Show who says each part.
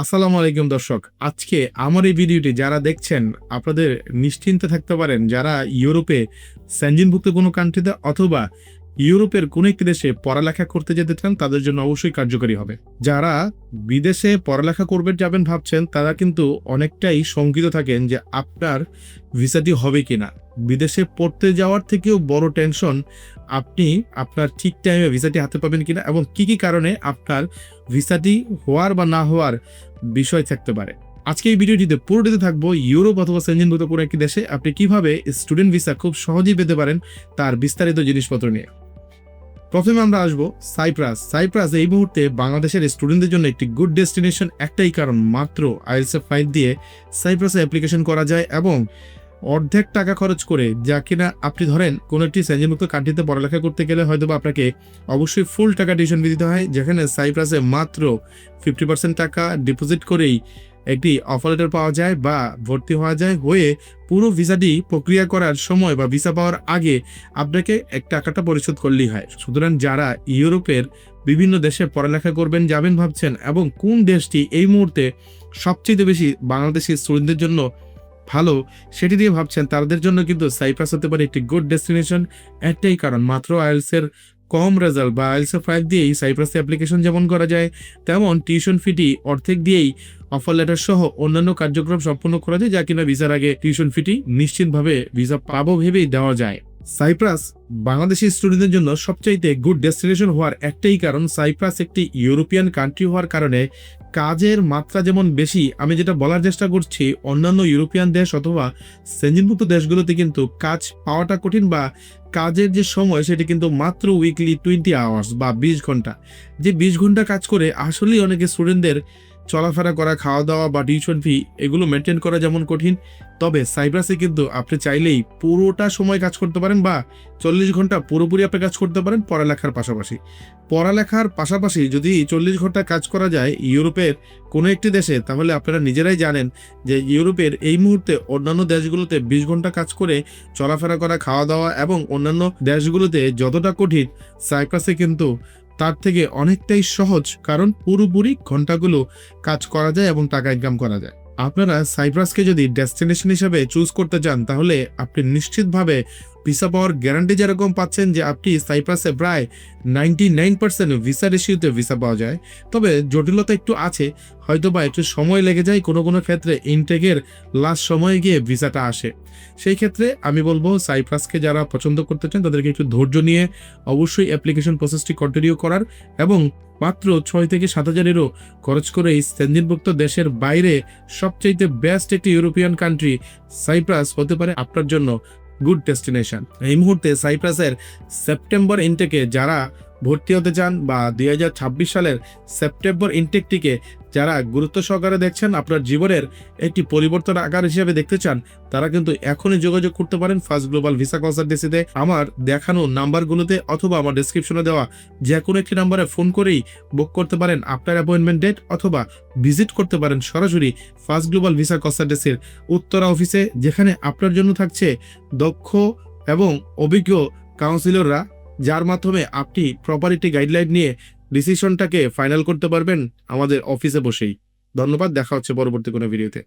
Speaker 1: আসসালামু আলাইকুম দর্শক। আজকে আমার এই ভিডিওটি যারা দেখছেন আপনাদের নিশ্চিন্তে থাকতে পারেন, যারা ইউরোপে সেনজেনভুক্ত কোনো কান্ট্রিতে অথবা ইউরোপের কোনো একটি দেশে পড়ালেখা করতে যেতে চান তাদের জন্য অবশ্যই কার্যকরী হবে। যারা বিদেশে পড়ালেখা করবেন যাবেন ভাবছেন তারা কিন্তু অনেকটাই শঙ্কিত থাকেন যে আপনার ভিসাটি হবে কিনা। বিদেশে পড়তে যাওয়ার থেকেও বড় টেনশন আপনি আপনার ঠিক টাইমে ভিসাটি হাতে পাবেন কিনা এবং কি কি কারণে আপনার ভিসাটি হওয়ার বা না হওয়ার বিষয় থাকতে পারে। আজকে এই ভিডিওটিতে পুরোটিতে থাকবো ইউরোপ অথবা সেনজেনভুক্ত কোনো একটি দেশে আপনি কিভাবে স্টুডেন্ট ভিসা খুব সহজেই পেতে পারেন তার বিস্তারিত জিনিসপত্র নিয়ে। প্রথমে আমরা আসবো সাইপ্রাস। সাইপ্রাস এই মুহূর্তে বাংলাদেশের স্টুডেন্টদের জন্য একটি গুড ডেস্টিনেশন, একটাই কারণ মাত্র আইএলটিএস ফাইল দিয়ে সাইপ্রাসে অ্যাপ্লিকেশন করা যায় এবং অর্ধেক টাকা খরচ করে, যা কিনা আপনি ধরেন কোনো একটি সেনজেনভুক্ত কান্ট্রিতে পড়ালেখা করতে গেলে হয়তো বা আপনাকে অবশ্যই ফুল টাকা টিউশন ফি দিতে হয়, যেখানে সাইপ্রাসে মাত্র 50% টাকা ডিপোজিট করেই একটি অফার লেটার পাওয়া যায় বা ভর্তি হওয়া যায়, হয়ে পুরো ভিসাটি প্রক্রিয়া করার সময় বা ভিসা পাওয়ার আগে আপনাকে এক টাকাটা পরিশোধ করলেই হয়। সুতরাং যারা ইউরোপের বিভিন্ন দেশে পড়ালেখা করবেন যাবেন ভাবছেন এবং কোন দেশটি এই মুহূর্তে সবচেয়ে বেশি বাংলাদেশি স্টুডেন্টদের জন্য ভালো সেটি দিয়ে ভাবছেন, তাদের জন্য কিন্তু সাইপ্রাস হতে পারে একটি গুড ডেস্টিনেশন। একটাই কারণ মাত্র আইএলটিএস এর কম রেজাল্ট বা আইএলটিএস 5 দিয়েই সাইপ্রাসে অ্যাপ্লিকেশন যেমন করা যায়, তেমন টিউশন ফিটি অর্ধেক দিয়েই অফার লেটার সহ অন্যান্য কার্যক্রম সম্পন্ন করা যায়, যা কিনা ভিসার আগে টিউশন ফিটি নিশ্চিতভাবে ভিসা পাবো ভেবেই দেওয়া যায়। সাইপ্রাস বাংলাদেশি স্টুডেন্টদের জন্য সবচাইতে গুড ডেস্টিনেশন হওয়ার একটাই কারণ, সাইপ্রাস একটি ইউরোপিয়ান কান্ট্রি হওয়ার কারণে কাজের মাত্রা যেমন বেশি। আমি যেটা বলার চেষ্টা করছি, অন্যান্য ইউরোপিয়ান দেশ অথবা সেনজেনভুক্ত দেশগুলোতে কিন্তু কাজ পাওয়াটা কঠিন বা কাজের যে সময় সেটি কিন্তু মাত্র উইকলি 20 আওয়ার্স বা 20 ঘন্টা। যে 20 ঘন্টা কাজ করে আসলেই অনেকে স্টুডেন্টদের চলাফেরা করা, খাওয়া দাওয়া বা টিউশন ফি এগুলো মেনটেন করা যেমন কঠিন, তবে সাইপ্রাসে কিন্তু আপনি চাইলেই পুরোটা সময় কাজ করতে পারেন বা 40 ঘন্টা পুরোপুরি আপনি কাজ করতে পারেন পড়ালেখার পাশাপাশি। পড়ালেখার পাশাপাশি যদি 40 ঘন্টা কাজ করা যায় ইউরোপের কোনো একটি দেশে, তাহলে আপনারা নিজেরাই জানেন যে ইউরোপের এই মুহূর্তে অন্যান্য দেশগুলোতে 20 ঘন্টা কাজ করে চলাফেরা করা, খাওয়া দাওয়া এবং অন্যান্য দেশগুলোতে যতটা কঠিন, সাইপ্রাসে কিন্তু তার থেকে অনেকটাই সহজ, কারণ পুরোপুরি ঘন্টাগুলো কাজ করা যায় এবং টাকা ইনকাম করা যায়। আপনারা সাইপ্রাসকে যদি ডেস্টিনেশন হিসেবে চুজ করতে চান তাহলে আপনি নিশ্চিতভাবে ভিসা পাওয়ার গ্যারান্টি যেরকম পাচ্ছেন যে আপনি সাইপ্রাসে প্রায় 99% ভিসা রেশিওতে ভিসা পাওয়া যায়। তবে জটিলতা একটু আছে, হয়তো বা একটু সময় লেগে যায়, কোনো কোনো ক্ষেত্রে ইনটেকের লাস্ট সময়ে গিয়ে ভিসাটা আসে। সেই ক্ষেত্রে আমি বলবো সাইপ্রাসকে যারা পছন্দ করতে চান তাদেরকে একটু ধৈর্য নিয়ে অবশ্যই অ্যাপ্লিকেশন প্রসেসটি কন্টিনিউ করার এবং মাত্র 6 থেকে 7 হাজারেরও খরচ করে এই সেনজেনভুক্ত দেশের বাইরে সবচেয়ে বেস্ট একটি ইউরোপিয়ান কান্ট্রি সাইপ্রাস হতে পারে আপনার জন্য গুড ডেস্টিনেশন। এই মুহূর্তে সাইপ্রাসের সেপ্টেম্বর ইনটেকে যারা ভর্তি হতে চান বা 2026 সালের সেপ্টেম্বর ইনটেকটিকে যারা গুরুত্ব সহকারে দেখছেন, আপনার জীবনের একটি পরিবর্তন আকার হিসেবে দেখতে চান, তারা কিন্তু এখনই যোগাযোগ করতে পারেন ফার্স্ট গ্লোবাল ভিসা কনসালটেন্সিতে। আমার দেখানো নাম্বারগুলোতে অথবা আমার ডেসক্রিপশনে দেওয়া যে কোনো একটি নাম্বারে ফোন করেই বুক করতে পারেন আপনার অ্যাপয়েন্টমেন্ট ডেট, অথবা ভিজিট করতে পারেন সরাসরি ফার্স্ট গ্লোবাল ভিসা কনসালটেন্সির উত্তরা অফিসে, যেখানে আপনার জন্য থাকছে দক্ষ এবং অভিজ্ঞ কাউন্সিলররা, যার মাধ্যমে আপনি প্রপারিটি গাইডলাইন নিয়ে ডিসিশনটাকে ফাইনাল করতে পারবেন আমাদের অফিসে বসেই। ধন্যবাদ, দেখা হচ্ছে পরবর্তী কোনো ভিডিওতে।